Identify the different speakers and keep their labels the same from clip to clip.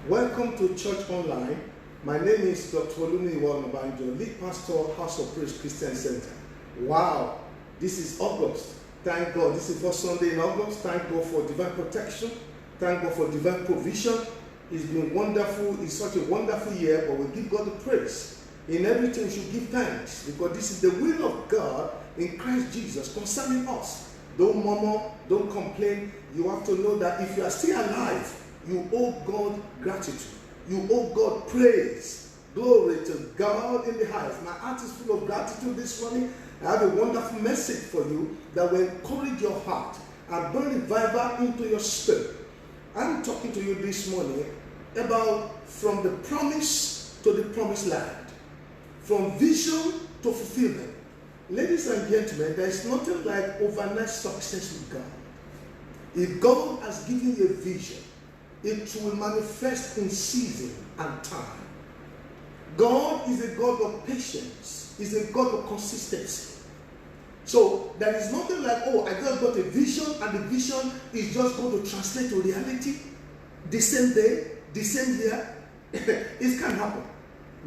Speaker 1: Welcome to Church Online. My name is Dr. Olumiyiwa Onabanjo, lead pastor, House of Praise Christian Center. Wow, this is August. Thank God. This is the first Sunday in August. Thank God for divine protection. Thank God for divine provision. It's been wonderful. It's such a wonderful year, but we give God the praise. In everything, we should give thanks because this is the will of God in Christ Jesus concerning us. Don't murmur, don't complain. You have to know that if you are still alive, you owe God gratitude. You owe God praise. Glory to God in the highest. My heart is full of gratitude this morning. I have a wonderful message for you that will encourage your heart and bring revival into your spirit. I'm talking to you this morning about from the promise to the promised land, from vision to fulfillment. Ladies and gentlemen, there is nothing like overnight success with God. If God has given you a vision, it will manifest in season and time. God is a God of patience. He's a God of consistency. So there is nothing like, oh, I just got a vision and the vision is just going to translate to reality the same day, the same year. It can happen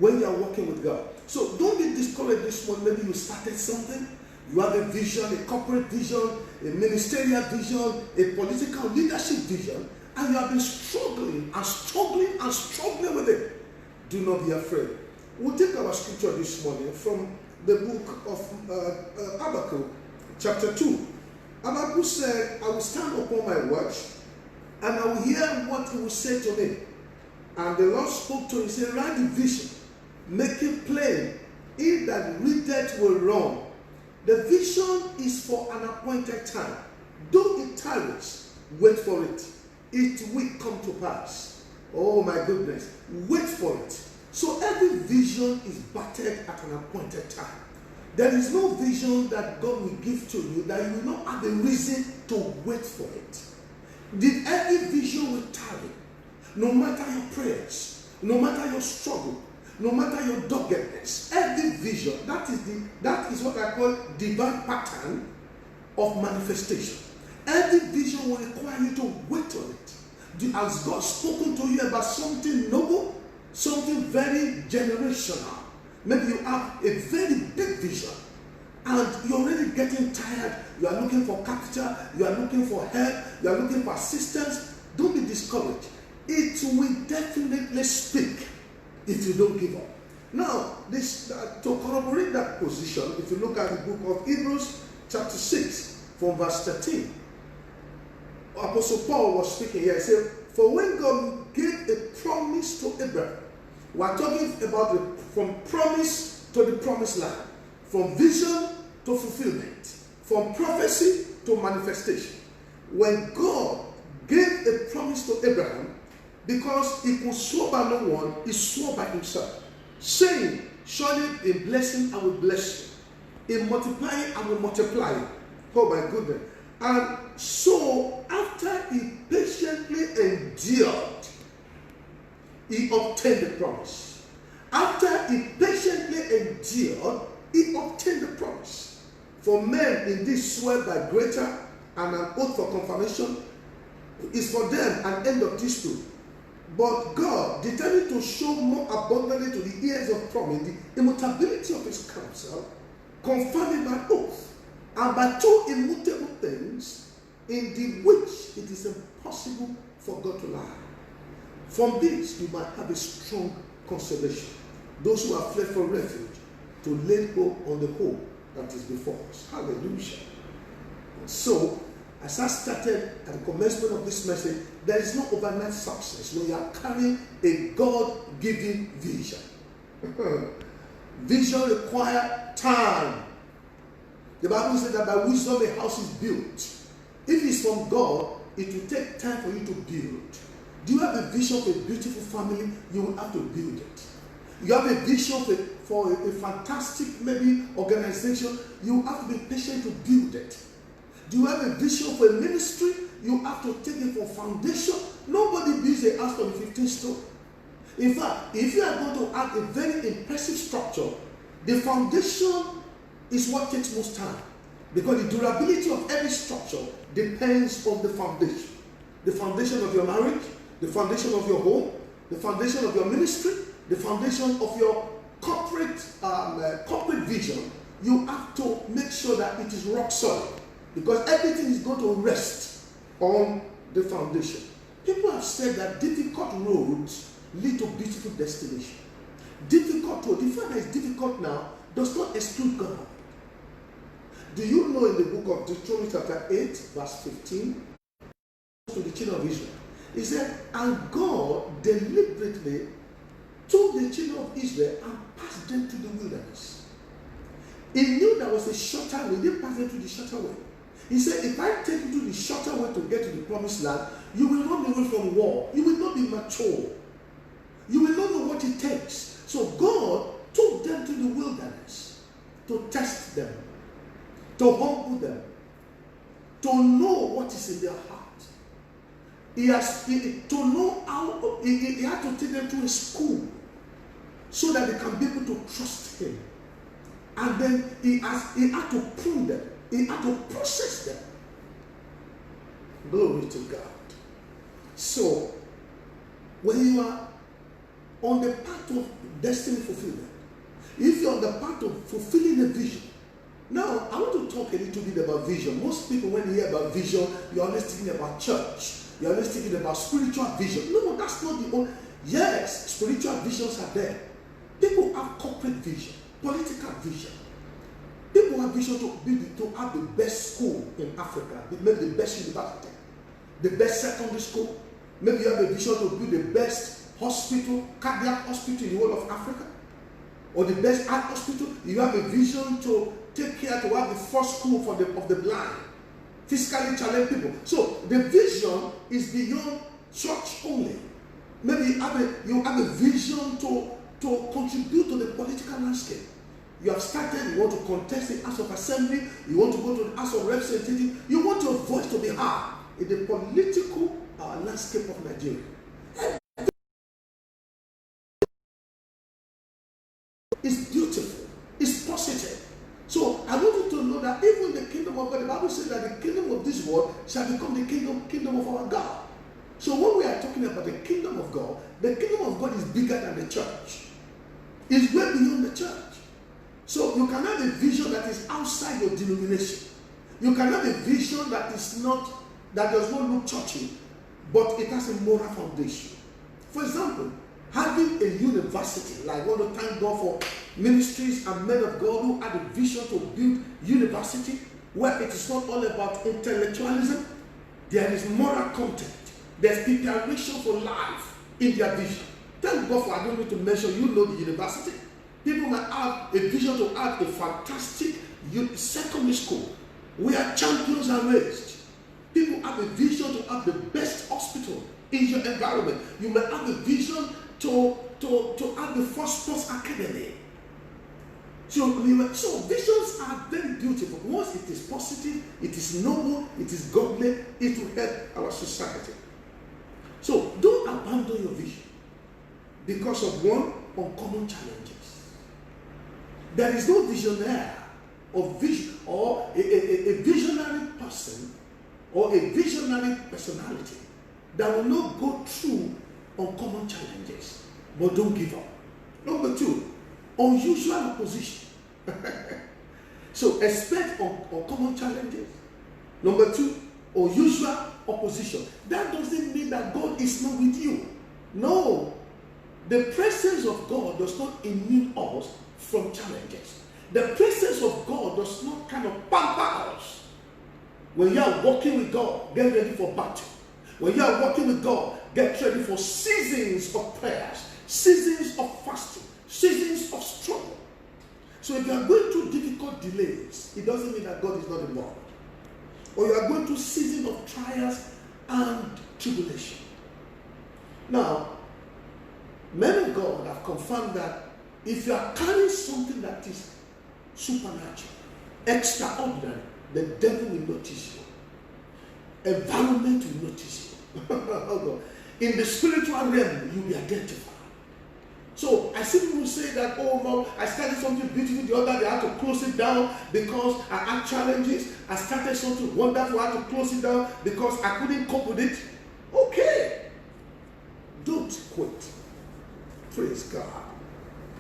Speaker 1: when you are working with God. So don't be discouraged this morning. Maybe you started something. You have a vision, a corporate vision, a ministerial vision, a political leadership vision, and you have been struggling and struggling and struggling with it. Do not be afraid. We'll take our scripture this morning from the book of Habakkuk, chapter 2. Habakkuk said, I will stand upon my watch, and I will hear what he will say to me. And the Lord spoke to him, he said, write the vision, make it plain. He that readeth will run. The vision is for an appointed time. Though it tarries, wait for it. It will come to pass. Oh my goodness. Wait for it. So every vision is battered at an appointed time. There is no vision that God will give to you that you will not have a reason to wait for it. Every vision will tarry. No matter your prayers, no matter your struggle, no matter your doggedness, every vision, that is what I call divine pattern of manifestation. Every vision will require you to wait on it. Has God spoken to you about something noble, something very generational? Maybe you have a very big vision and you're already getting tired. You are looking for capital, you are looking for help, you are looking for assistance. Don't be discouraged. It will definitely speak if you don't give up. Now, to corroborate that position, if you look at the book of Hebrews, chapter 6, from verse 13, Apostle Paul was speaking here. He said, for when God gave a promise to Abraham, we are talking about from promise to the promised land, from vision to fulfillment, from prophecy to manifestation. When God gave a promise to Abraham, because he could swear by no one, he swore by himself, saying, surely in blessing I will bless you, in multiplying I will multiply you. Oh my goodness. And so after he patiently endured, he obtained the promise. After he patiently endured, he obtained the promise. For men indeed swear by greater, and an oath for confirmation is for them an end of dispute. But God, determined to show more abundantly to the heirs of promise the immutability of his counsel, confirmed by oath, and by two immutable things, in the which it is impossible for God to lie. From this you might have a strong consolation. Those who have fled for refuge, to lay hope on the hope that is before us. Hallelujah. So, as I started at the commencement of this message, there is no overnight success when you are carrying a God-given vision. Vision requires time. The Bible says that by wisdom a house is built. If it's from God, it will take time for you to build. Do you have a vision for a beautiful family? You will have to build it. You have a vision for a fantastic maybe organization? You have to be patient to build it. Do you have a vision for a ministry? You have to take it from foundation. Nobody builds a house from 15 stories. In fact, if you are going to add a very impressive structure, the foundation is what takes most time. Because the durability of every structure depends on the foundation. The foundation of your marriage, the foundation of your home, the foundation of your ministry, the foundation of your corporate vision, you have to make sure that it is rock solid, because everything is going to rest on the foundation. People have said that difficult roads lead to beautiful destination. Difficult road, the fact that it's difficult now does not exclude God. Do you know in the book of Deuteronomy chapter 8 verse 15 to the children of Israel, he said, and God deliberately took the children of Israel and passed them to the wilderness. He knew there was a shorter way. He didn't pass them to the shorter way. He said, if I take you to the shorter way to get to the promised land, you will run away from war. You will not be mature. You will not know what it takes. So God took them to the wilderness to test them, to humble them, to know what is in their heart. He had to take them to a school so that they can be able to trust him. And then he had to prune them. He had to process them. Glory to God. So, when you are on the path of destiny fulfillment, if you're on the path of fulfilling a vision, now I want to talk a little bit about vision. Most people, when you hear about vision, you're always thinking about church. You're always thinking about spiritual vision. No, that's not the only. Yes, spiritual visions are there. People have corporate vision, political vision. People have vision to have the best school in Africa, maybe the best university, the best secondary school. Maybe you have a vision to build the best hospital, cardiac hospital in the whole of Africa, or the best art hospital. You have a vision to take care, to have the first school of the blind, physically challenged people. So the vision is beyond church only. Maybe you have a vision to contribute to the political landscape. You have started, you want to contest in House of Assembly, you want to go to the House of Representatives, you want your voice to be heard in the political landscape of Nigeria. It's beautiful, it's positive. So I want you to know that even the kingdom of God, the Bible says that the kingdom of this world shall become the kingdom of our God. So when we are talking about the kingdom of God, the kingdom of God is bigger than the church. It's way beyond the church. So you can have a vision that is outside your denomination. You can have a vision that does not look churchy, but it has a moral foundation. For example, having a university, like I want to thank God for ministries and men of God who had a vision to build university, where it is not all about intellectualism, there is moral content, there's preparation for life in their vision. Thank God for, I don't need to mention, you know, the university. People might have a vision to have a fantastic secondary school where champions are raised. People have a vision to have the best hospital in your environment. You may have a vision to have the first sports academy. So visions are very beautiful. Once it is positive, it is noble, it is godly, it will help our society. So don't abandon your vision because of one uncommon challenges. There is no visionary or vision or a visionary person or a visionary personality that will not go through uncommon challenges, but don't give up. Number two, unusual opposition. So expect uncommon challenges. Number two, unusual opposition. That doesn't mean that God is not with you. No. The presence of God does not immune us from challenges. The presence of God does not kind of pamper us. When you are walking with God, get ready for battle. When you are walking with God, get ready for seasons of prayers, seasons of fasting, seasons of struggle. So if you are going through difficult delays, it doesn't mean that God is not involved. Or you are going through seasons of trials and tribulation. Now, men of God have confirmed that if you are carrying something that is supernatural, extraordinary, the devil will notice you. Environment will notice you. In the spiritual realm, you will be identified. So I see people say that, oh no, I started something beautiful the other day, I had to close it down because I had challenges. I started something wonderful, I had to close it down because I couldn't cope with it. Okay. Don't quit. Praise God.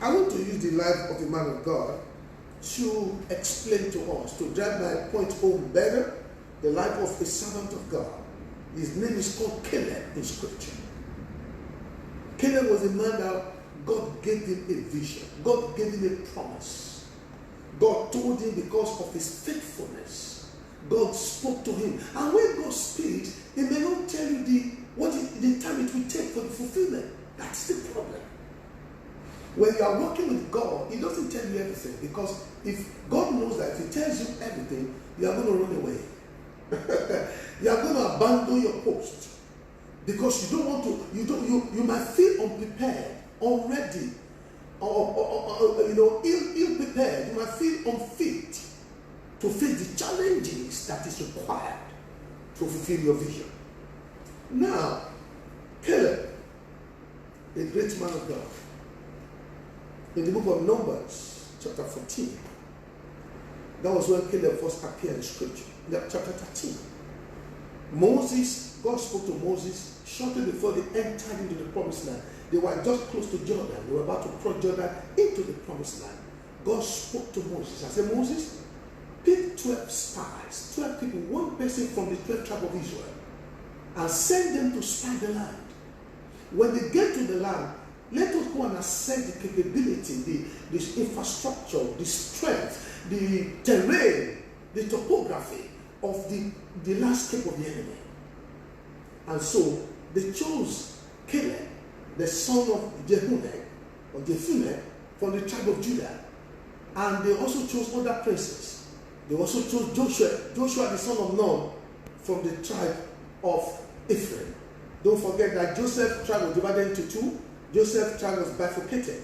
Speaker 1: I want to use the life of a man of God to explain to us, to drive my point home better, the life of a servant of God. His name is called Caleb in Scripture. Caleb was a man that God gave him a vision. God gave him a promise. God told him because of his faithfulness. God spoke to him. And when God speaks, he may not tell you the time it will take for the fulfillment. That's the problem. When you are working with God, He doesn't tell you everything, because if God knows that if He tells you everything, you are going to run away. You are going to abandon your post because you don't want to. You might feel unprepared, unready, or ill prepared. You might feel unfit to face the challenges that is required to fulfill your vision. Now, Caleb, a great man of God, in the book of Numbers, chapter 14, that was when Caleb first appeared in Scripture. In chapter 13, God spoke to Moses shortly before they entered into the promised land. They were just close to Jordan. They were about to cross Jordan into the promised land. God spoke to Moses. I said, Moses, pick 12 spies, 12 people, one person from the 12 tribe of Israel, and send them to spy the land. When they get to the land, let us go and assess the capability, the infrastructure, the strength, the terrain, the topography of the landscape of the enemy. And so they chose Caleb, the son of Jephunneh, from the tribe of Judah. And they also chose other princes. They also chose Joshua the son of Nun, from the tribe of Ephraim. Don't forget that Joseph's tribe was divided into two. Joseph's tribe was bifurcated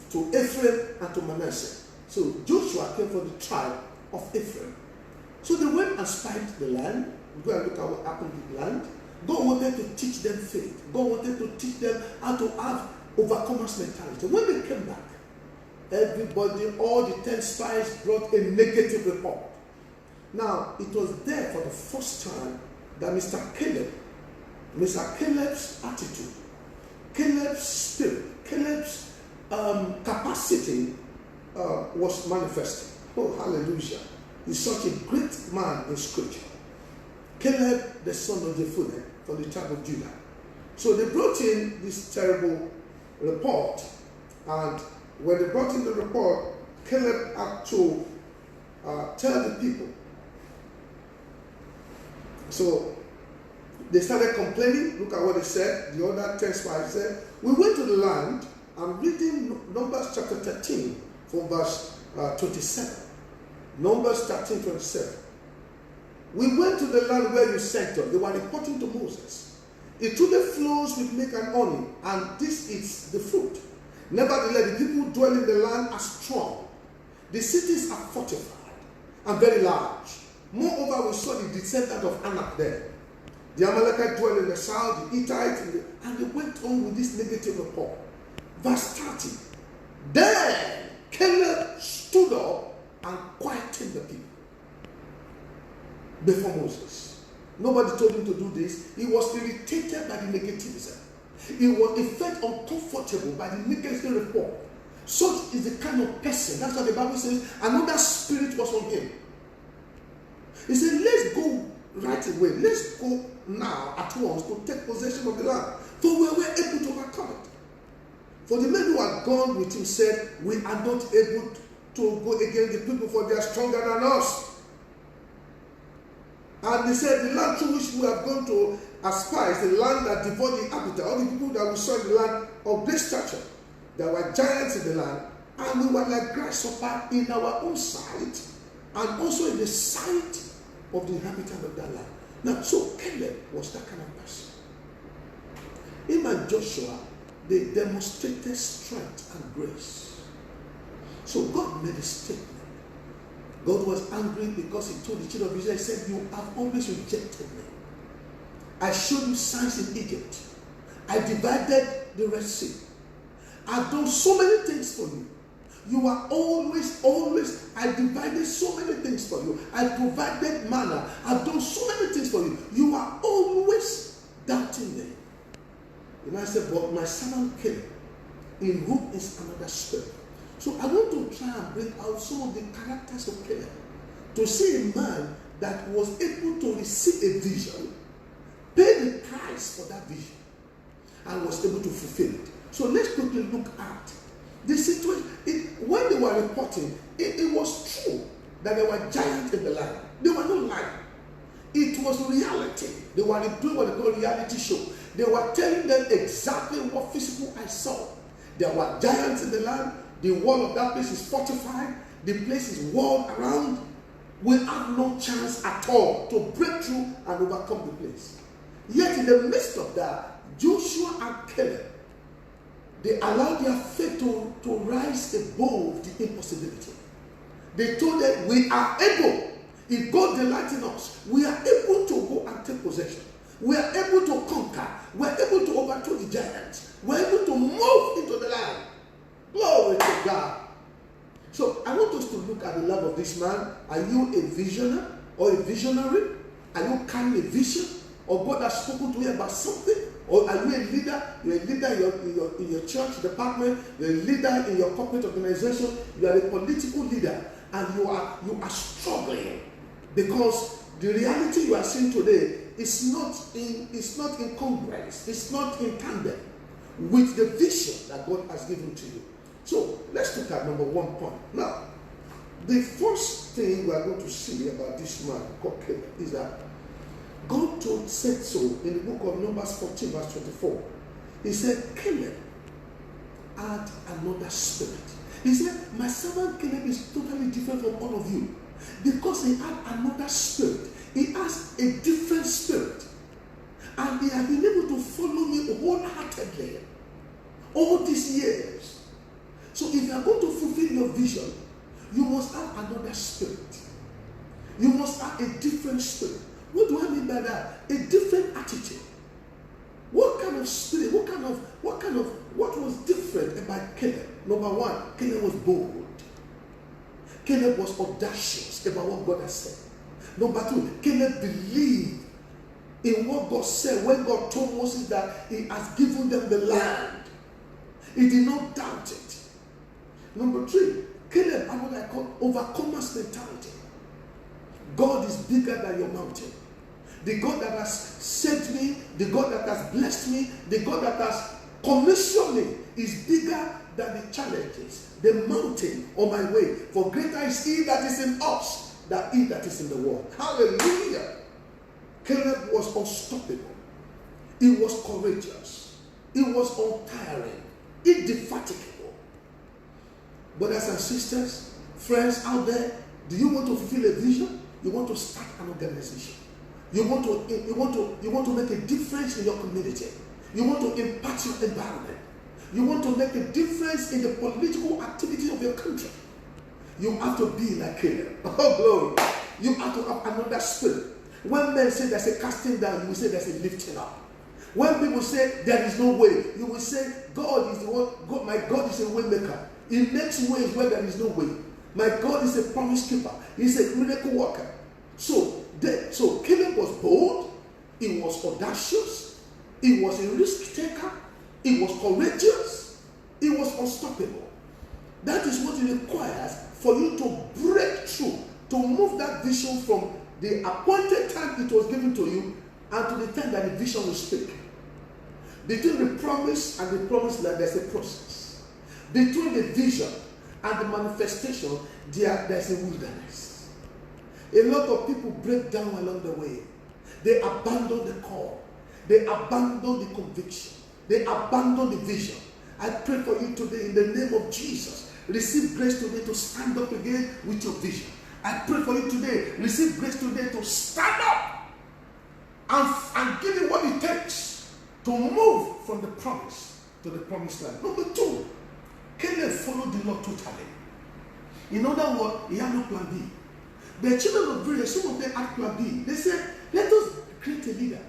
Speaker 1: to Ephraim and to Manasseh. So Joshua came from the tribe of Ephraim. So they went and spied the land. Go and look at what happened in the land. God wanted to teach them faith. God wanted to teach them how to have overcomers mentality. When they came back, everybody, all the 10 spies brought a negative report. Now, it was there for the first time that Mr. Caleb's attitude, Caleb's spirit, Caleb's capacity was manifested. Oh, hallelujah. He's such a great man in Scripture. Caleb, the son of Jephunneh, from the tribe of Judah. So they brought in this terrible report, and when they brought in the report, Caleb had to tell the people. So they started complaining. Look at what they said. The other 10 spies said, we went to the land. I'm reading Numbers chapter 13 from verse 27. Numbers 13, 27. We went to the land where you sent us. They were reporting to Moses. It truly flows with milk and honey, and this is the fruit. Nevertheless, the people dwell in the land are strong. The cities are fortified and very large. Moreover, we saw the descendant of Anak there. The Amalekites dwell in the south, the Hittites, and they went on with this negative report. Verse 30. Then Caleb stood up and quieted the people before Moses. Nobody told him to do this. He was irritated by the negativism. He felt uncomfortable by the negative report. Such is the kind of person. That's what the Bible says. Another spirit was on him. He said, let's go right away. Let's go now at once to take possession of the land. For we were able to overcome it. For the men who had gone with him said, we are not able to go against the people, for they are stronger than us. And they said, the land through which we have gone to as spies, the land that devoured the inhabitants, all the people that we saw in the land of great stature. There were giants in the land, and we were like grasshopper in our own sight, and also in the sight of the inhabitants of that land. Now, so Caleb was that kind of person. Him and Joshua, they demonstrated strength and grace. So God made a statement. God was angry because he told the children of Israel, he said, you have always rejected me. I showed you signs in Egypt. I divided the Red Sea. I've done so many things for you. You are always, I divided so many things for you. I provided manna. I've done so many things for you. You are always doubting me. And I said, but my servant Caleb, in whom is another spirit. So I want to try and bring out some of the characters of Caleb, to see a man that was able to receive a vision, pay the price for that vision, and was able to fulfill it. So let's quickly look at the situation. When they were reporting, it was true that there were giants in the land. They were not lying. It was reality. They were doing what they call reality show. They were telling them exactly what physical eyes saw. There were giants in the land. The wall of that place is fortified. The place is walled around. We have no chance at all to break through and overcome the place. Yet in the midst of that, Joshua and Caleb, they allowed their faith to rise above the impossibility. They told them, we are able. If God delights in us, we are able to go and take possession. We are able to conquer. We are able to overthrow the giants. We are able to move into the land. Glory to God. So I want us to look at the life of this man. Are you a visionary or a visionary? Are you carrying a vision? Or God has spoken to you about something? Or are you a leader? You're a leader in your church department. You're a leader in your corporate organization. You are a political leader, and you are struggling because the reality you are seeing today is not in congruence. It's not in tandem with the vision that God has given to you. So let's look at number 1 point. Now, the first thing we are going to see about this man called Caleb is that God said so in the book of Numbers 14, verse 24. He said, Caleb had another spirit. He said, my servant Caleb is totally different from all of you because he had another spirit. He has a different spirit. And he has been able to follow me wholeheartedly all these years. So if you are going to fulfill your vision, you must have another spirit. You must have a different spirit. What do I mean by that? A different attitude. What kind of spirit? What was different about Caleb? Number 1, Caleb was bold. Caleb was audacious about what God has said. Number 2, Caleb believed in what God said when God told Moses that he has given them the land. He did not doubt it. Number 3, Caleb had what I call overcomer's mentality. God is bigger than your mountain. The God that has saved me, the God that has blessed me, the God that has commissioned me is bigger than the challenges, the mountain on my way. For greater is he that is in us than he that is in the world. Hallelujah. Caleb was unstoppable. He was courageous. He was untiring, indefatigable. Brothers and sisters, friends out there, do you want to fulfill a vision? You want to start an organization. You want to make a difference in your community. You want to impact your environment. You want to make a difference in the political activity of your country. You have to be like Caleb. Oh, glory. You have to have another spirit. When men say there's a casting down, you will say there's a lifting up. When people say there is no way, you will say God is the one. God, my God is a way maker. He makes ways where there is no way. My God is a promise keeper. He's a miracle worker. So Caleb was bold. He was audacious. He was a risk taker. He was courageous. He was unstoppable. That is what it requires for you to break through, to move that vision from the appointed time it was given to you and to the time that the vision will speak. Between the promise and the promised land, there's a process. Between the vision and the manifestation, there's a wilderness. A lot of people break down along the way. They abandon the call. They abandon the conviction. They abandon the vision. I pray for you today in the name of Jesus. Receive grace today to stand up again with your vision. I pray for you today. Receive grace today to stand up and give it what it takes to move from the promise to the promised land. Number 2, Caleb followed the Lord totally. In other words, he had no plan B. The children of Israel, some of them had plan B. They said, let us create a leader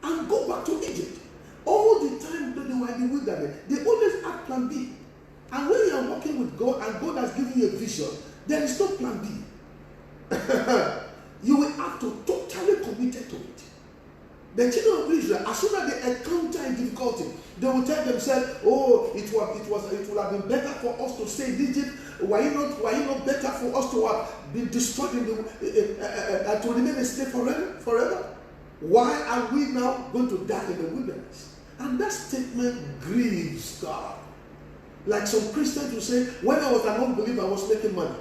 Speaker 1: and go back to Egypt. All the time that they were in the wilderness, they always had plan B. And when you are working with God and God has given you a vision, there is no plan B. You will have to totally commit to it. The children of Israel, as soon as they encounter a difficulty, they will tell themselves, "Oh, it would have been better for us to stay in Egypt. Why not better for us to have been destroyed to remain a slave forever? Why are we now going to die in the wilderness?" And that statement grieves God. Like some Christians will say, "When I was an unbeliever, I was making money.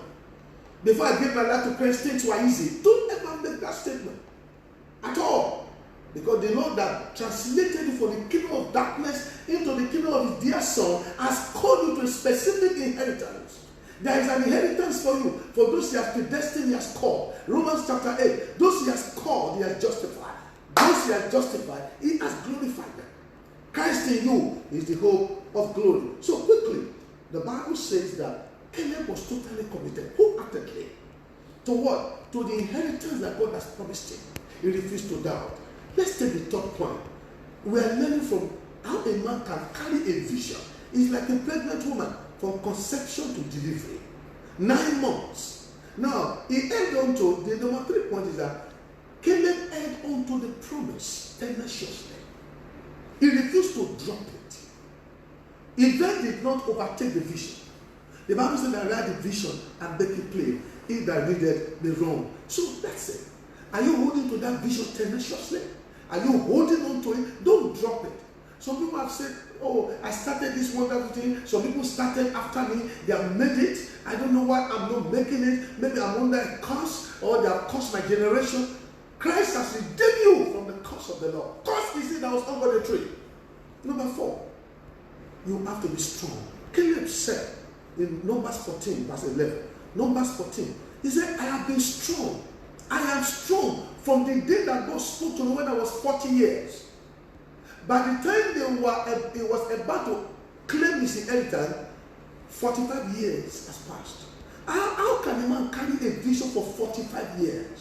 Speaker 1: Before I gave my life to Christ, things were easy." Don't ever make that statement at all. Because the Lord that translated you from the kingdom of darkness into the kingdom of His dear Son has called you to a specific inheritance. There is an inheritance for you. For those He has predestined, He has called. Romans chapter 8. Those He has called, He has justified. Those He has justified, He has glorified them. Christ in you is the hope of glory. So quickly, the Bible says that Caleb was totally committed, wholeheartedly, to what? To the inheritance that God has promised him. He refused to doubt. Let's take the third point. We are learning from how a man can carry a vision. It's like a pregnant woman from conception to delivery. 9 months. Now, he held on to, the number 3 point is that Caleb held on to the promise tenaciously. He refused to drop it. He then did not overtake the vision. The Bible said that write the vision and make it plain. He that readeth may wrong. So that's it. Are you holding to that vision tenaciously? Are you holding on to it? Don't drop it. Some people have said, "Oh, I started this wonderful thing." Some people started after me. They have made it. I don't know why I'm not making it. Maybe I'm under a curse, or they have cursed my generation. Christ has redeemed you from the curse of the law. Curse is it that was under the tree. Number 4, you have to be strong. Caleb said in Numbers 14, verse 11, Numbers 14, he said, "I have been strong. I am strong from the day that God spoke to me when I was 40 years. By the time he was about to claim his inheritance, 45 years has passed." How can a man carry a vision for 45 years?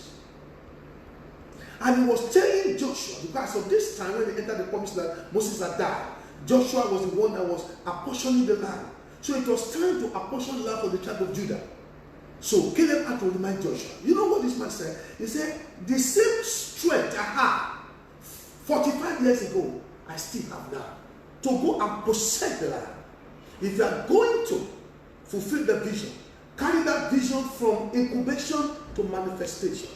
Speaker 1: And he was telling Joshua, because of this time when they entered the promised land, Moses had died. Joshua was the one that was apportioning the land. So it was time to apportion land for the tribe of Judah. So Caleb had to remind Joshua. You know what this man said? He said, "The same strength I had 45 years ago, I still have now, to go and possess the land." If you are going to fulfill the vision, carry that vision from incubation to manifestation,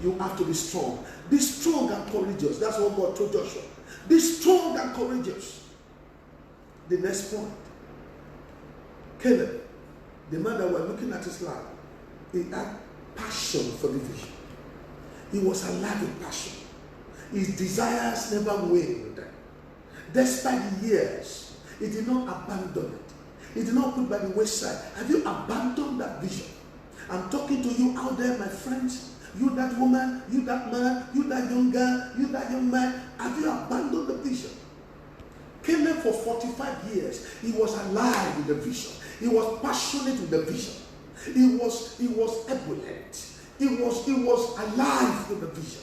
Speaker 1: you have to be strong. Be strong and courageous. That's what God told Joshua. Be strong and courageous. The next point. Caleb, the man that we're looking at his life, he had passion for the vision. He was alive with passion. His desires never waned. Despite the years, he did not abandon it. He did not put by the wayside. Have you abandoned that vision? I'm talking to you out there, my friends. You that woman, you that man, you that young girl, you that young man. Have you abandoned the vision? Caleb for 45 years, he was alive with the vision. He was passionate with the vision. He was ebullient. He was alive with the vision.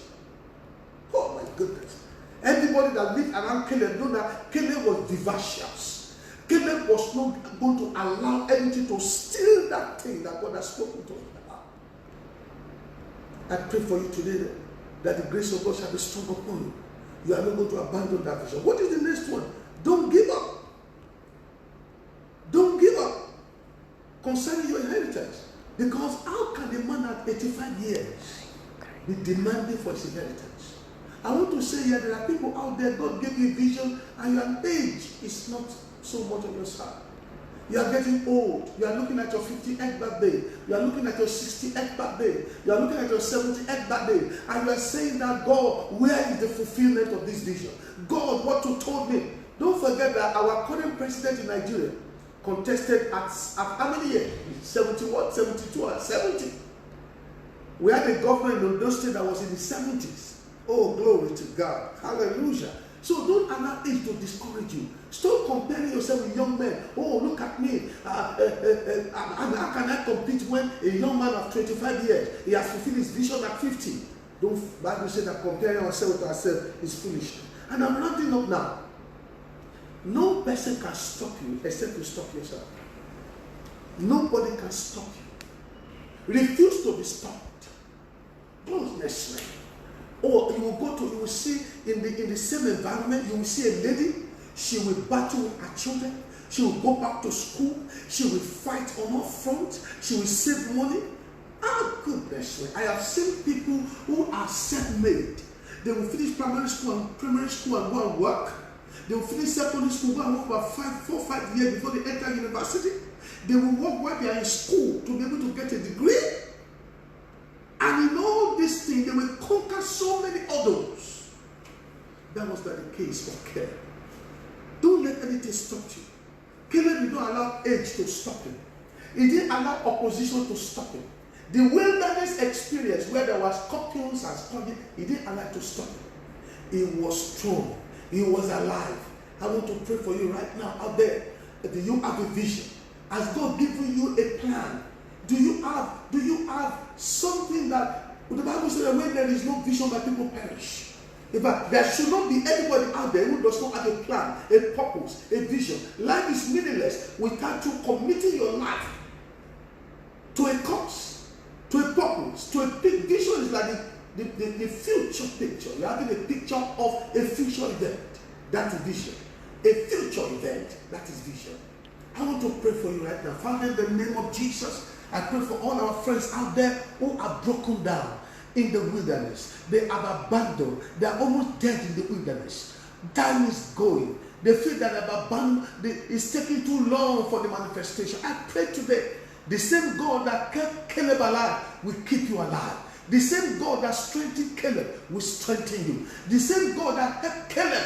Speaker 1: Oh my goodness. Everybody that lived around Caleb knew that Caleb was vivacious. Caleb was not going to allow anything to steal that thing that God has spoken to him about. I pray for you today that the grace of God shall be strong upon you. You are not going to abandon that vision. What is the next one? Don't give up. Don't give up concerning your inheritance. Because how can a man at 85 years be demanding for his inheritance? I want to say here, there are people out there, God gave you a vision, and your age is not so much on your side. You are getting old. You are looking at your 58th birthday. You are looking at your 68th birthday. You are looking at your 78th birthday. And you are saying that, "God, where is the fulfillment of this vision? God, what you told me." Don't forget that our current president in Nigeria contested at how many years? 71, 72, or 70. We had a government in Ondo State that was in the 70s. Oh, glory to God. Hallelujah. So don't allow age to discourage you. Stop comparing yourself with young men. "Oh, look at me. How can I compete when a young man of 25 years, he has fulfilled his vision at 50? Don't Bible say that comparing ourselves with ourselves is foolish. And I'm rounding up now. No person can stop you except you stop yourself. Nobody can stop you. Refuse to be stopped. Don't mess with me. Or you will see in the same environment, you will see a lady, she will battle with her children, she will go back to school, she will fight on all fronts, she will save money. Ah, goodness me. I have seen people who are self-made. They will finish primary school and go and work. They will finish secondary school, go and work about 4 or 5 years before they enter university. They will work while they are in school to be able to get a degree. And in all these things, they will conquer so many others. That was not the case for Caleb. Don't let anything stop you. Caleb did not allow age to stop him. He didn't allow opposition to stop him. The wilderness experience where there was scorpions and scorpions, he didn't allow it to stop him. He was strong. He was alive. I want to pray for you right now out there. Do you have a vision? Has God given you a plan? Do you have something that the Bible says that when there is no vision, that people perish? In fact, there should not be anybody out there who does not have a plan, a purpose, a vision. Life is meaningless without you committing your life to a cause, to a purpose, to a big vision. Is like the future picture. You're having a picture of a future event. That's a vision. A future event. That is vision. I want to pray for you right now. Father, in the name of Jesus, I pray for all our friends out there who are broken down in the wilderness. They have abandoned. They are almost dead in the wilderness. Time is going. They feel that it's taking too long for the manifestation. I pray today, the same God that kept Caleb alive will keep you alive. The same God that strengthened Caleb will strengthen you. The same God that helped Caleb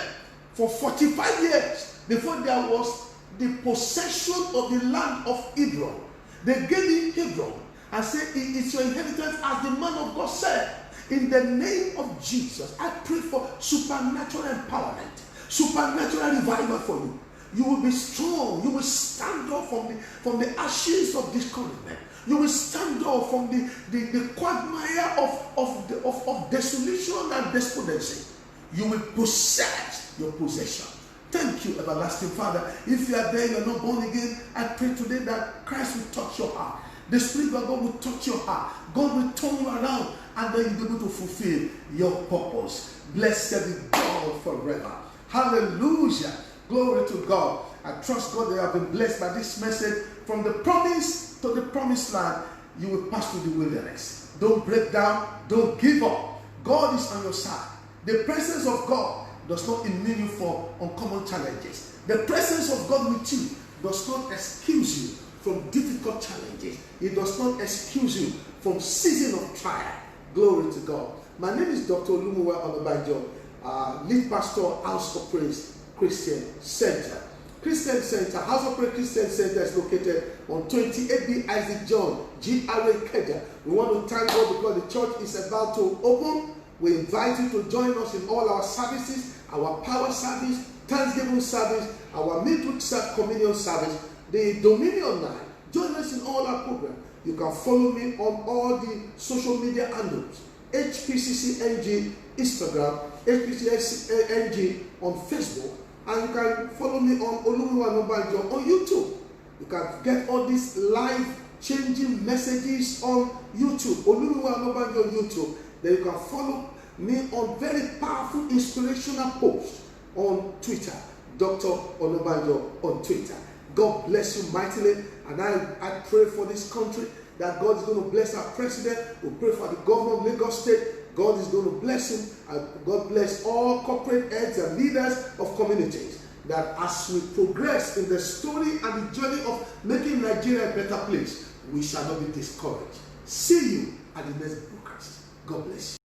Speaker 1: for 45 years before there was the possession of the land of Hebron. They gave him Hebron and said, it's your inheritance as the man of God said. In the name of Jesus, I pray for supernatural empowerment, supernatural revival for you. You will be strong. You will stand up from the ashes of discouragement. You will stand up from the quagmire of desolation and despondency. You will possess your possession. Thank you, everlasting Father. If you are there, you are not born again, I pray today that Christ will touch your heart. The Spirit of God will touch your heart. God will turn you around, and then you'll be able to fulfill your purpose. Blessed be God forever. Hallelujah. Glory to God. I trust God that you have been blessed by this message. From the promise to the promised land, you will pass through the wilderness. Don't break down. Don't give up. God is on your side. The presence of God does not immune you for uncommon challenges. The presence of God with you does not excuse you from difficult challenges. It does not excuse you from season of trial. Glory to God. My name is Dr. Olumuyiwa Onabanjo, lead pastor, House of Praise Christian Center. Christian Center, House of Praise Christian Center is located on 28B Isaac John, GRA Ikeja. We want to thank God because the church is about to open. We invite you to join us in all our services, our power service, Thanksgiving service, our midweek communion service, the Dominion Night. Join us in all our programs. You can follow me on all the social media handles. HPCCNG Instagram, HPCCNG on Facebook, and you can follow me on Olumuyiwa Onabanjo on YouTube. You can get all these life-changing messages on YouTube, Olumuyiwa Onabanjo on YouTube. Then you can follow me on very powerful, inspirational posts on Twitter, Dr. Onabanjo on Twitter. God bless you mightily, and I pray for this country that God is going to bless our president. We pray for the governor of Lagos State. God is going to bless him, and God bless all corporate heads and leaders of communities. That as we progress in the story and the journey of making Nigeria a better place, we shall not be discouraged. See you at the next broadcast. God bless you.